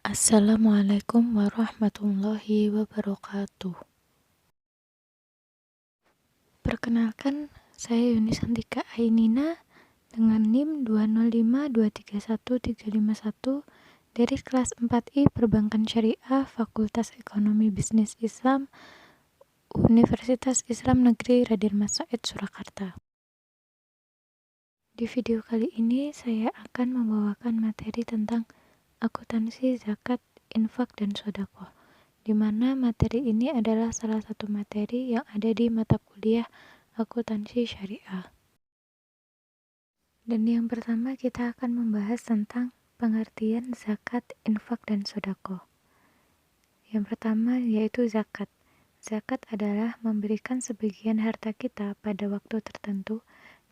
Assalamualaikum warahmatullahi wabarakatuh. Perkenalkan, saya Yuni Santika Ainina dengan NIM 205231351 dari kelas 4I Perbankan Syariah Fakultas Ekonomi Bisnis Islam Universitas Islam Negeri Raden Mas Said Surakarta. Di video kali ini saya akan membawakan materi tentang akuntansi, zakat, infak, dan sedekah, di mana materi ini adalah salah satu materi yang ada di mata kuliah akuntansi syariah. Dan yang pertama kita akan membahas tentang pengertian zakat, infak, dan sedekah. Yang pertama yaitu zakat. Zakat adalah memberikan sebagian harta kita pada waktu tertentu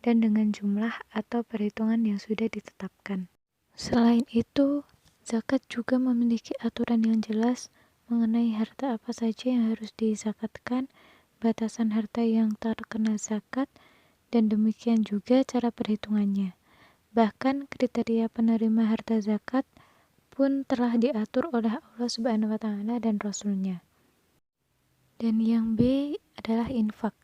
dan dengan jumlah atau perhitungan yang sudah ditetapkan. Selain itu, zakat juga memiliki aturan yang jelas mengenai harta apa saja yang harus dizakatkan, batasan harta yang terkena zakat, dan demikian juga cara perhitungannya. Bahkan kriteria penerima harta zakat pun telah diatur oleh Allah Subhanahu wa Ta'ala dan Rasul-Nya. Dan yang B adalah infak.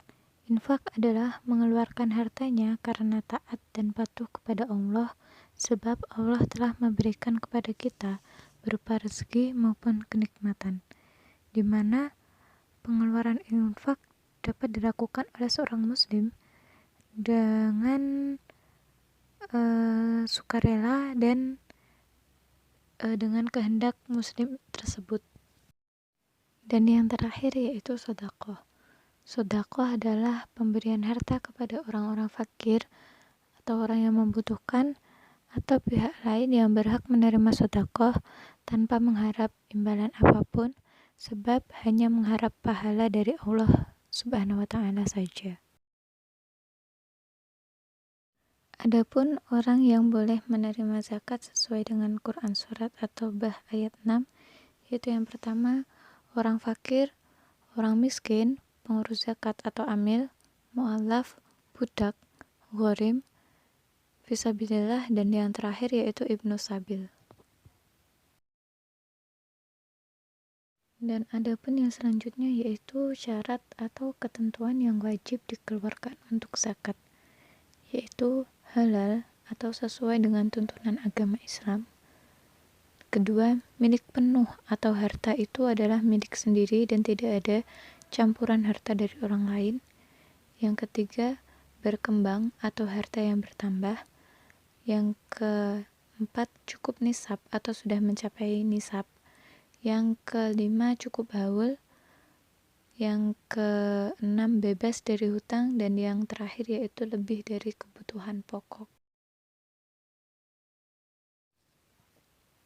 Infak adalah mengeluarkan hartanya karena taat dan patuh kepada Allah, sebab Allah telah memberikan kepada kita berupa rezeki maupun kenikmatan, di mana pengeluaran infak dapat dilakukan oleh seorang muslim dengan sukarela dan dengan kehendak muslim tersebut. Dan yang terakhir yaitu sedekah. Sedekah adalah pemberian harta kepada orang-orang fakir atau orang yang membutuhkan atau pihak lain yang berhak menerima sedekah tanpa mengharap imbalan apapun, sebab hanya mengharap pahala dari Allah Subhanahu wa Ta'ala saja. Adapun orang yang boleh menerima zakat sesuai dengan Quran Surat At-Taubah ayat 6, yaitu yang pertama, orang fakir, orang miskin, pengurus zakat atau amil, mu'allaf, budak, ghorim, fisabilillah, dan yang terakhir yaitu ibnu sabil. Dan adapun yang selanjutnya yaitu syarat atau ketentuan yang wajib dikeluarkan untuk zakat, yaitu halal atau sesuai dengan tuntunan agama Islam. Kedua, milik penuh atau harta itu adalah milik sendiri dan tidak ada campuran harta dari orang lain. Yang ketiga, berkembang atau harta yang bertambah. Yang keempat, cukup nisab atau sudah mencapai nisab. Yang kelima, cukup haul. Yang keenam, bebas dari hutang. Dan yang terakhir yaitu lebih dari kebutuhan pokok.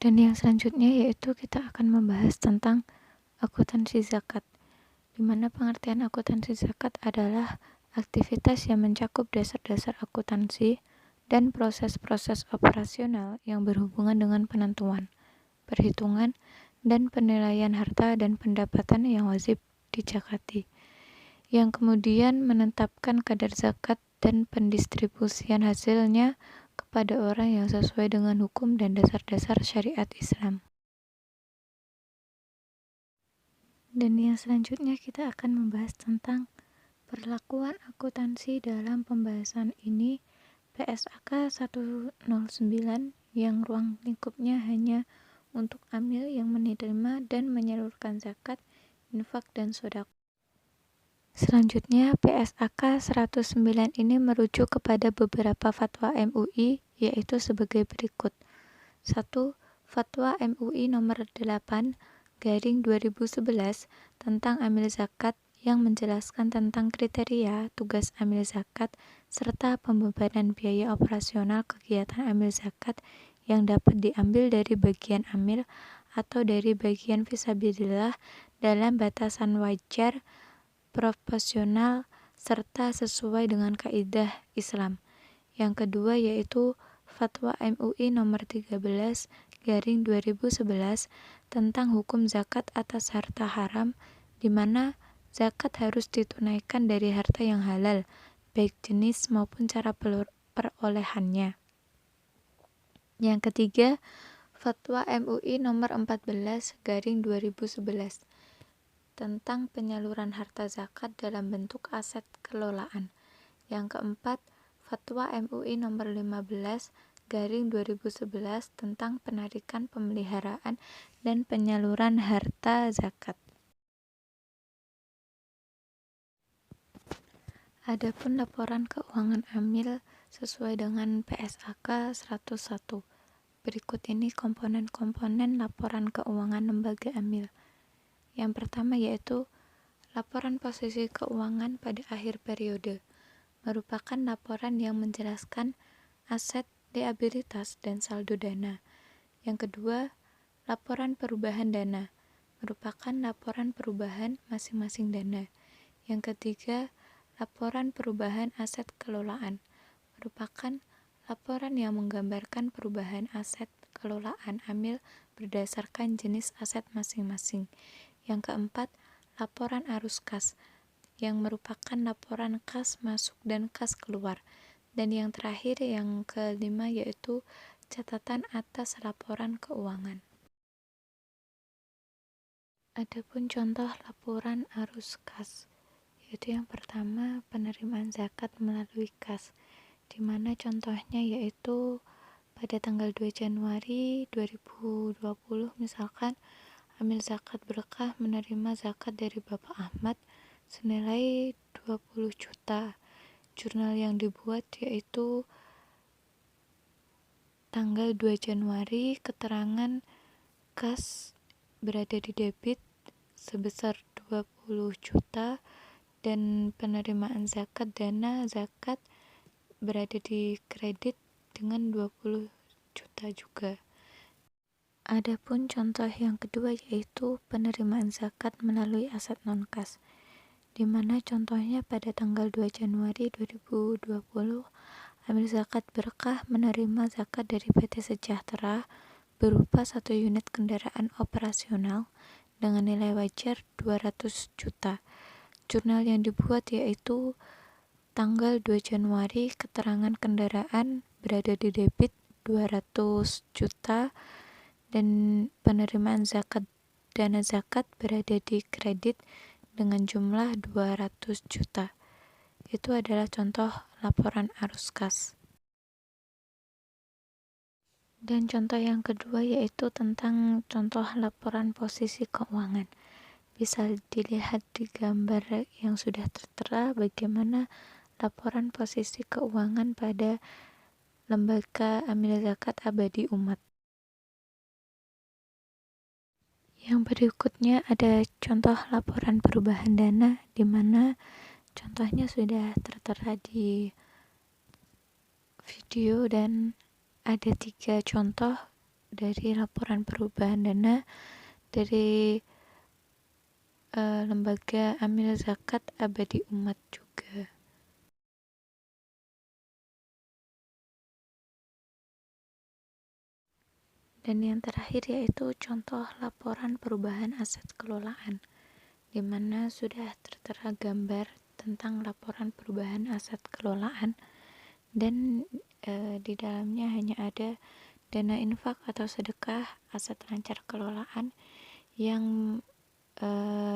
Dan yang selanjutnya yaitu kita akan membahas tentang akuntansi zakat, di mana pengertian akuntansi zakat adalah aktivitas yang mencakup dasar-dasar akuntansi dan proses-proses operasional yang berhubungan dengan penentuan, perhitungan, dan penilaian harta dan pendapatan yang wajib dizakati, yang kemudian menetapkan kadar zakat dan pendistribusian hasilnya kepada orang yang sesuai dengan hukum dan dasar-dasar syariat Islam. Dan yang selanjutnya kita akan membahas tentang perlakuan akuntansi dalam pembahasan ini PSAK 109 yang ruang lingkupnya hanya untuk amil yang menerima dan menyalurkan zakat, infak, dan sedekah. Selanjutnya, PSAK 109 ini merujuk kepada beberapa fatwa MUI, yaitu sebagai berikut. 1. Fatwa MUI nomor 8/2011 tentang amil zakat yang menjelaskan tentang kriteria tugas amil zakat serta pembebanan biaya operasional kegiatan amil zakat yang dapat diambil dari bagian amil atau dari bagian fisabilillah dalam batasan wajar, proporsional, serta sesuai dengan kaidah Islam. Yang kedua yaitu Fatwa MUI nomor 13/2011 tentang hukum zakat atas harta haram, di mana zakat harus ditunaikan dari harta yang halal, baik jenis maupun cara perolehannya. Yang ketiga, Fatwa MUI nomor 14/2011 tentang penyaluran harta zakat dalam bentuk aset kelolaan. Yang keempat, Fatwa MUI nomor 15/2011 tentang penarikan pemeliharaan dan penyaluran harta zakat. Adapun laporan keuangan amil sesuai dengan PSAK 101. Berikut ini komponen-komponen laporan keuangan lembaga amil. Yang pertama yaitu laporan posisi keuangan pada akhir periode, merupakan laporan yang menjelaskan aset, liabilitas, dan saldo dana. Yang kedua, laporan perubahan dana, merupakan laporan perubahan masing-masing dana. Yang ketiga, laporan perubahan aset kelolaan, merupakan laporan yang menggambarkan perubahan aset kelolaan amil berdasarkan jenis aset masing-masing. Yang keempat, laporan arus kas, yang merupakan laporan kas masuk dan kas keluar. Dan yang terakhir, yang kelima, yaitu catatan atas laporan keuangan. Adapun contoh laporan arus kas, yaitu yang pertama penerimaan zakat melalui kas, di mana contohnya yaitu pada tanggal 2 Januari 2020 misalkan amil zakat berkah menerima zakat dari Bapak Ahmad senilai 20 juta. Jurnal yang dibuat yaitu tanggal 2 Januari, keterangan kas berada di debit sebesar 20 juta dan penerimaan zakat dana zakat berada di kredit dengan 20 juta juga. Adapun contoh yang kedua yaitu penerimaan zakat melalui aset non-kas, di mana contohnya pada tanggal 2 Januari 2020 amil zakat berkah menerima zakat dari PT Sejahtera berupa 1 unit kendaraan operasional dengan nilai wajar 200 juta. Jurnal yang dibuat yaitu tanggal 2 Januari, keterangan kendaraan berada di debit 200 juta dan penerimaan zakat dana zakat berada di kredit dengan jumlah 200 juta. Itu adalah contoh laporan arus kas. Dan contoh yang kedua yaitu tentang contoh laporan posisi keuangan. Bisa dilihat di gambar yang sudah tertera bagaimana laporan posisi keuangan pada lembaga amil zakat abadi umat. Yang berikutnya ada contoh laporan perubahan dana, di mana contohnya sudah tertera di video dan ada 3 contoh dari laporan perubahan dana dari lembaga amil zakat abadi umat juga. Dan yang terakhir yaitu contoh laporan perubahan aset kelolaan, di mana sudah tertera gambar tentang laporan perubahan aset kelolaan dan di dalamnya hanya ada dana infak atau sedekah aset lancar kelolaan yang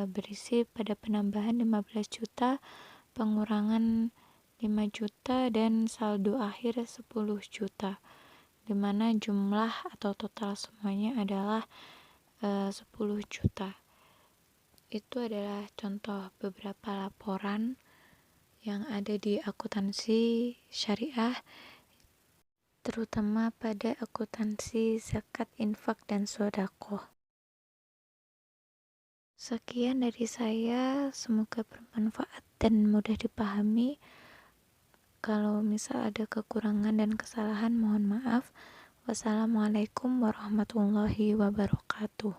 berisi pada penambahan 15 juta, pengurangan 5 juta, dan saldo akhir 10 juta, di mana jumlah atau total semuanya adalah 10 juta. Itu adalah contoh beberapa laporan yang ada di akuntansi syariah, terutama pada akuntansi zakat, infak, dan sedekah. Sekian dari saya, semoga bermanfaat dan mudah dipahami. Kalau misal ada kekurangan dan kesalahan, mohon maaf. Wassalamualaikum warahmatullahi wabarakatuh.